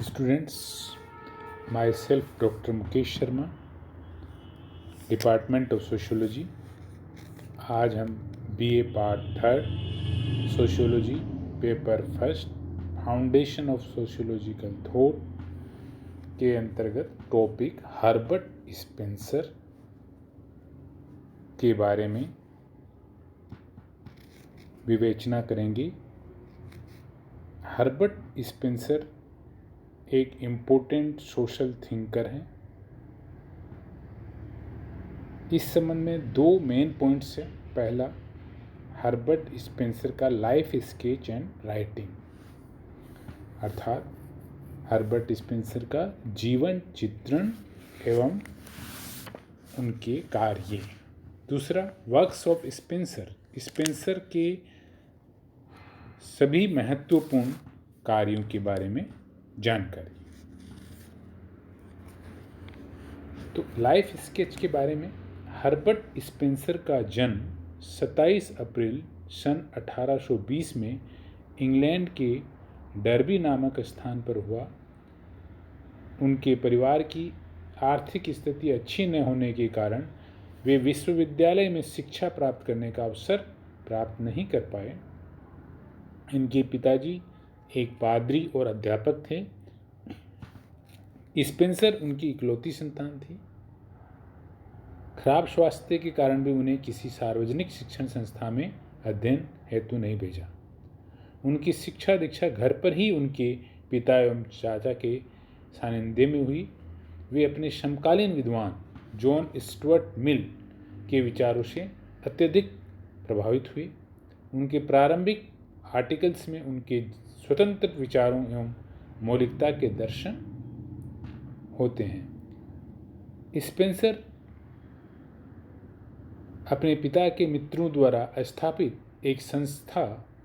Students, myself Dr. Mukesh Sharma, department of sociology. आज हम BA part 3 sociology paper first foundation of sociological thought के अंतर्गत topic Herbert Spencer के बारे में विवेचना करेंगे। हर्बर्ट स्पेंसर एक इम्पोर्टेंट सोशल थिंकर हैं। इस संबंध में दो मेन पॉइंट्स हैं। पहला, हर्बर्ट स्पेंसर का लाइफ स्केच एंड राइटिंग, अर्थात हर्बर्ट स्पेंसर का जीवन चित्रण एवं उनके कार्य। दूसरा, वर्क्स ऑफ स्पेंसर, स्पेंसर के सभी महत्वपूर्ण कार्यों के बारे में जानकारी। तो लाइफ स्केच के बारे में, हर्बर्ट स्पेंसर का जन्म 27 अप्रैल सन 1820 में इंग्लैंड के डर्बी नामक स्थान पर हुआ। उनके परिवार की आर्थिक स्थिति अच्छी न होने के कारण वे विश्वविद्यालय में शिक्षा प्राप्त करने का अवसर प्राप्त नहीं कर पाए। इनके पिताजी एक पादरी और अध्यापक थे। स्पेंसर उनकी इकलौती संतान थी। खराब स्वास्थ्य के कारण भी उन्हें किसी सार्वजनिक शिक्षण संस्था में अध्ययन हेतु नहीं भेजा। उनकी शिक्षा दीक्षा घर पर ही उनके पिता एवं चाचा के सानिध्य में हुई। वे अपने समकालीन विद्वान जॉन स्टुअर्ट मिल के विचारों से अत्यधिक प्रभावित हुए। उनके प्रारंभिक आर्टिकल्स में उनके स्वतंत्र विचारों एवं मौलिकता के दर्शन होते हैं। स्पेंसर अपने पिता के मित्रों द्वारा स्थापित एक संस्था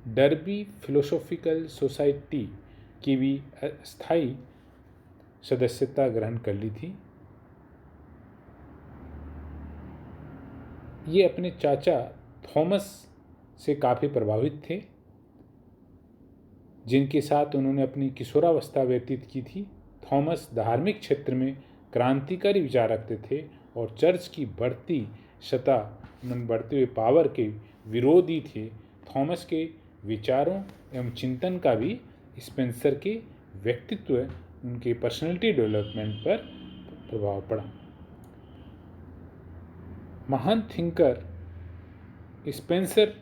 डर्बी फिलोसॉफिकल सोसाइटी की भी अस्थायी सदस्यता ग्रहण कर ली थी। ये अपने चाचा थॉमस से काफ़ी प्रभावित थे, जिनके साथ उन्होंने अपनी किशोरावस्था व्यतीत की थी। थॉमस धार्मिक क्षेत्र में क्रांतिकारी विचार रखते थे और चर्च की बढ़ती सत्ता बढ़ते हुए पावर के विरोधी थे। थॉमस के विचारों एवं चिंतन का भी स्पेंसर के व्यक्तित्व, उनके पर्सनैलिटी डेवलपमेंट पर प्रभाव पड़ा। महान थिंकर स्पेंसर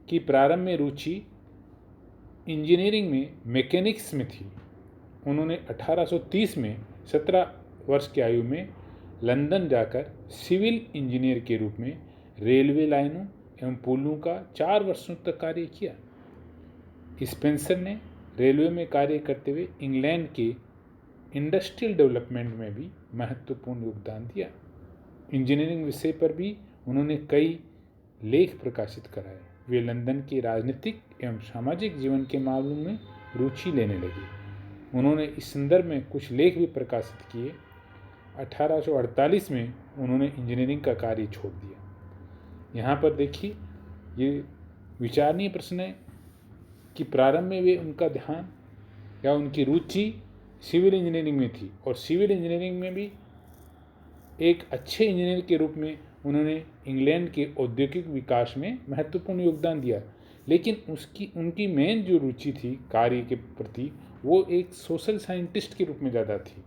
की प्रारंभ में रुचि इंजीनियरिंग में मैकेनिक्स में थी। उन्होंने 1830 में 17 वर्ष की आयु में लंदन जाकर सिविल इंजीनियर के रूप में रेलवे लाइनों एवं पुलों का 4 वर्षों तक कार्य किया। स्पेंसर ने रेलवे में कार्य करते हुए इंग्लैंड के इंडस्ट्रियल डेवलपमेंट में भी महत्वपूर्ण योगदान दिया। इंजीनियरिंग विषय पर भी उन्होंने कई लेख प्रकाशित कराए। वे लंदन के राजनीतिक एवं सामाजिक जीवन के मामलों में रुचि लेने लगे। उन्होंने इस संदर्भ में कुछ लेख भी प्रकाशित किए। 1848 में उन्होंने इंजीनियरिंग का कार्य छोड़ दिया। यहाँ पर देखिए, ये विचारणीय प्रश्न है कि प्रारंभ में वे उनका ध्यान या उनकी रुचि सिविल इंजीनियरिंग में थी और सिविल इंजीनियरिंग में भी एक अच्छे इंजीनियर के रूप में उन्होंने इंग्लैंड के औद्योगिक विकास में महत्वपूर्ण योगदान दिया। लेकिन उनकी मेन जो रुचि थी कार्य के प्रति, वो एक सोशल साइंटिस्ट के रूप में ज़्यादा थी।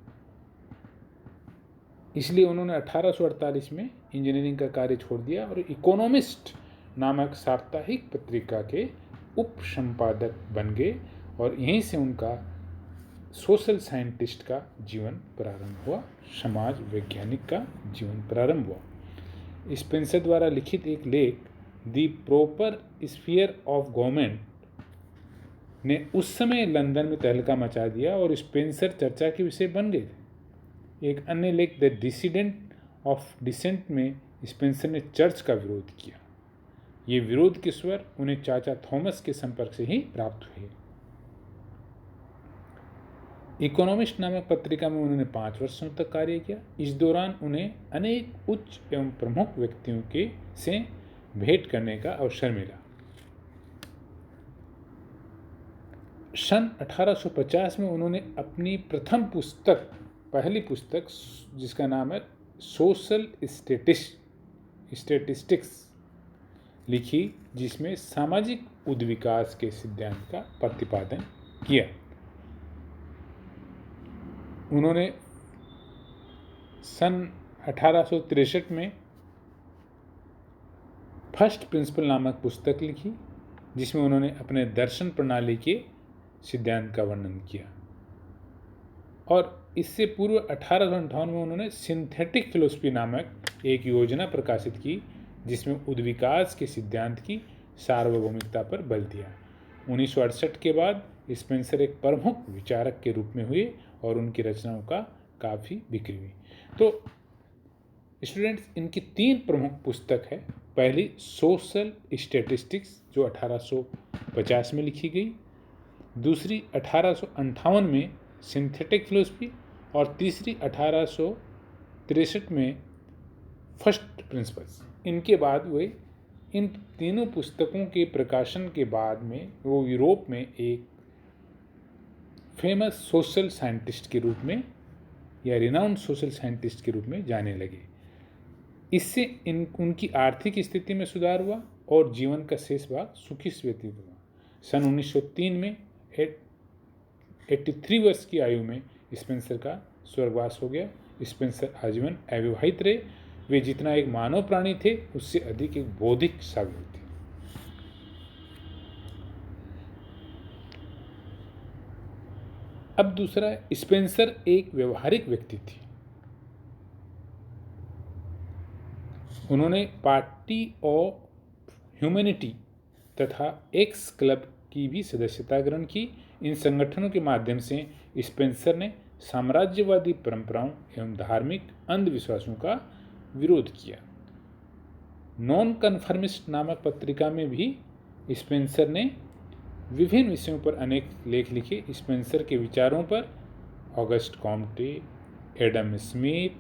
इसलिए उन्होंने 1848 में इंजीनियरिंग का कार्य छोड़ दिया और इकोनॉमिस्ट नामक साप्ताहिक पत्रिका के उप संपादक बन गए और यहीं से उनका सोशल साइंटिस्ट का जीवन प्रारंभ हुआ, समाज वैज्ञानिक का जीवन प्रारंभ हुआ। स्पेंसर द्वारा लिखित एक लेख the proper sphere of government ने उस समय लंदन में तहलका मचा दिया और स्पेंसर चर्चा के विषय बन गए। एक अन्य लेख द डिसिडेंट ऑफ डिसेंट में स्पेंसर ने चर्च का विरोध किया। ये विरोध के स्वर उन्हें चाचा थॉमस के संपर्क से ही प्राप्त हुए। इकोनॉमिस्ट नामक पत्रिका में उन्होंने 5 वर्षों तक कार्य किया। इस दौरान उन्हें अनेक उच्च एवं प्रमुख व्यक्तियों के से भेंट करने का अवसर मिला। सन 1850 में उन्होंने अपनी पहली पुस्तक जिसका नाम है सोशल स्टेटिस्टिक्स लिखी, जिसमें सामाजिक उद्विकास के सिद्धांत का प्रतिपादन किया। उन्होंने सन 1863 में फर्स्ट प्रिंसिपल नामक पुस्तक लिखी, जिसमें उन्होंने अपने दर्शन प्रणाली के सिद्धांत का वर्णन किया। और इससे पूर्व 1858 में उन्होंने सिंथेटिक फिलोसफी नामक एक योजना प्रकाशित की, जिसमें उद्विकास के सिद्धांत की सार्वभौमिकता पर बल दिया। 1968 के बाद स्पेंसर एक प्रमुख विचारक के रूप में हुए और उनकी रचनाओं का काफ़ी बिक्री हुई। तो स्टूडेंट्स, इनकी 3 प्रमुख पुस्तक है। पहली सोशल स्टैटिस्टिक्स जो 1850 में लिखी गई, दूसरी 1858 में सिंथेटिक फिलोसफी, और तीसरी 1863 में फर्स्ट प्रिंसिपल्स। इनके बाद वे इन तीनों पुस्तकों के प्रकाशन के बाद में वो यूरोप में एक फेमस सोशल साइंटिस्ट के रूप में या रिनाउंड सोशल साइंटिस्ट के रूप में जाने लगे। इससे उनकी आर्थिक स्थिति में सुधार हुआ और जीवन का शेष भाग सुखी से व्यतीत हुआ। सन 1903 में 83 वर्ष की आयु में स्पेंसर का स्वर्गवास हो गया। स्पेंसर आजीवन अविवाहित रहे। वे जितना एक मानव प्राणी थे, उससे अधिक एक बौद्धिक सागर थे। अब दूसरा, स्पेंसर एक व्यवहारिक व्यक्ति थी। उन्होंने पार्टी ऑफ ह्यूमैनिटी तथा एक्स क्लब की भी सदस्यता ग्रहण की। इन संगठनों के माध्यम से स्पेंसर ने साम्राज्यवादी परंपराओं एवं धार्मिक अंधविश्वासों का विरोध किया। नॉन कन्फर्मिस्ट नामक पत्रिका में भी स्पेंसर ने विभिन्न विषयों पर अनेक लेख लिखे। स्पेंसर के विचारों पर Auguste Comte, Adam Smith,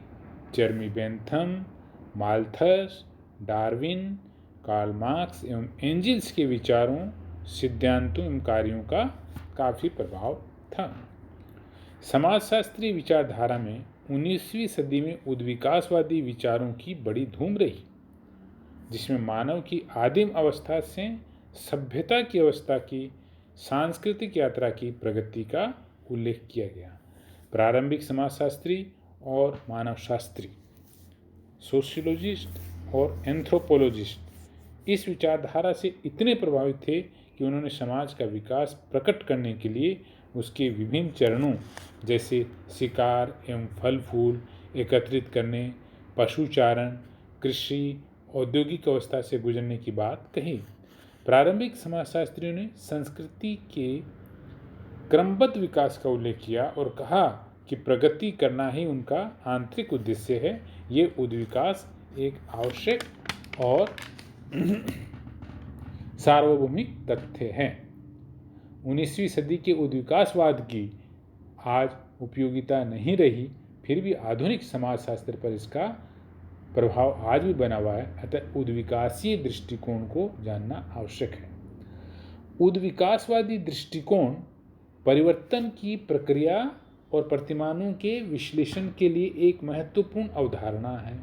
Jeremy Bentham, Malthus, Darwin, Karl Marx एवं एंजिल्स के विचारों, सिद्धांतों एवं कार्यों का काफ़ी प्रभाव था। समाजशास्त्रीय विचारधारा में 19वीं सदी में उद्विकासवादी विचारों की बड़ी धूम रही, जिसमें मानव की आदिम अवस्था से सभ्यता की अवस्था की सांस्कृतिक यात्रा की प्रगति का उल्लेख किया गया। प्रारंभिक समाजशास्त्री और मानवशास्त्री, सोशियोलॉजिस्ट और एंथ्रोपोलॉजिस्ट इस विचारधारा से इतने प्रभावित थे कि उन्होंने समाज का विकास प्रकट करने के लिए उसके विभिन्न चरणों जैसे शिकार एवं फल फूल एकत्रित करने, पशुचारण, कृषि, औद्योगिक अवस्था से गुजरने की बात कही। प्रारंभिक समाजशास्त्रियों ने संस्कृति के क्रमबद्ध विकास का उल्लेख किया और कहा कि प्रगति करना ही उनका आंतरिक उद्देश्य है। ये उद्विकास एक आवश्यक और सार्वभौमिक तथ्य है। 19वीं सदी के उद्विकासवाद की आज उपयोगिता नहीं रही, फिर भी आधुनिक समाजशास्त्र पर इसका प्रभाव आज भी बना हुआ है। अतः उद्विकासीय दृष्टिकोण को जानना आवश्यक है। उद्विकासवादी दृष्टिकोण परिवर्तन की प्रक्रिया और प्रतिमानों के विश्लेषण के लिए एक महत्वपूर्ण अवधारणा है।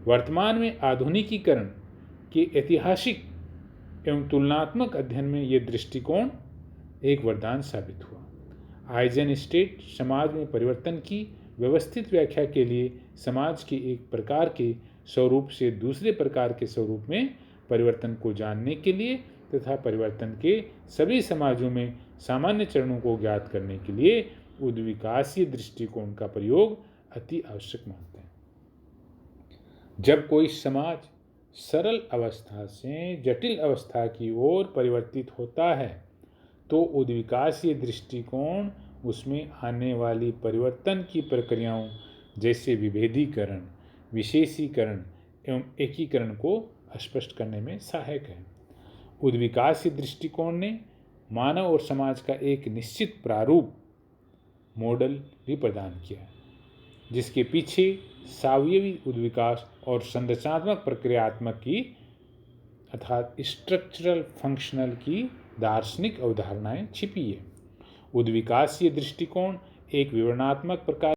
वर्तमान में आधुनिकीकरण के ऐतिहासिक एवं तुलनात्मक अध्ययन में यह दृष्टिकोण एक वरदान साबित हुआ। आइजनस्टेट समाज में परिवर्तन की व्यवस्थित व्याख्या के लिए समाज के एक प्रकार के स्वरूप से दूसरे प्रकार के स्वरूप में परिवर्तन को जानने के लिए तथा परिवर्तन के सभी समाजों में सामान्य चरणों को ज्ञात करने के लिए उद्विकासीय दृष्टिकोण का प्रयोग अति आवश्यक मानते हैं। जब कोई समाज सरल अवस्था से जटिल अवस्था की ओर परिवर्तित होता है तो उद्विकासीय दृष्टिकोण उसमें आने वाली परिवर्तन की प्रक्रियाओं जैसे विभेदीकरण, विशेषीकरण एवं एकीकरण को स्पष्ट करने में सहायक है। उद्विकासीय दृष्टिकोण ने मानव और समाज का एक निश्चित प्रारूप मॉडल भी प्रदान किया, जिसके पीछे सावयवी उद्विकास और संरचनात्मक प्रक्रियात्मक की अर्थात स्ट्रक्चरल फंक्शनल की दार्शनिक अवधारणाएं छिपी है। उद्विकासीय दृष्टिकोण एक विवरणात्मक प्रकार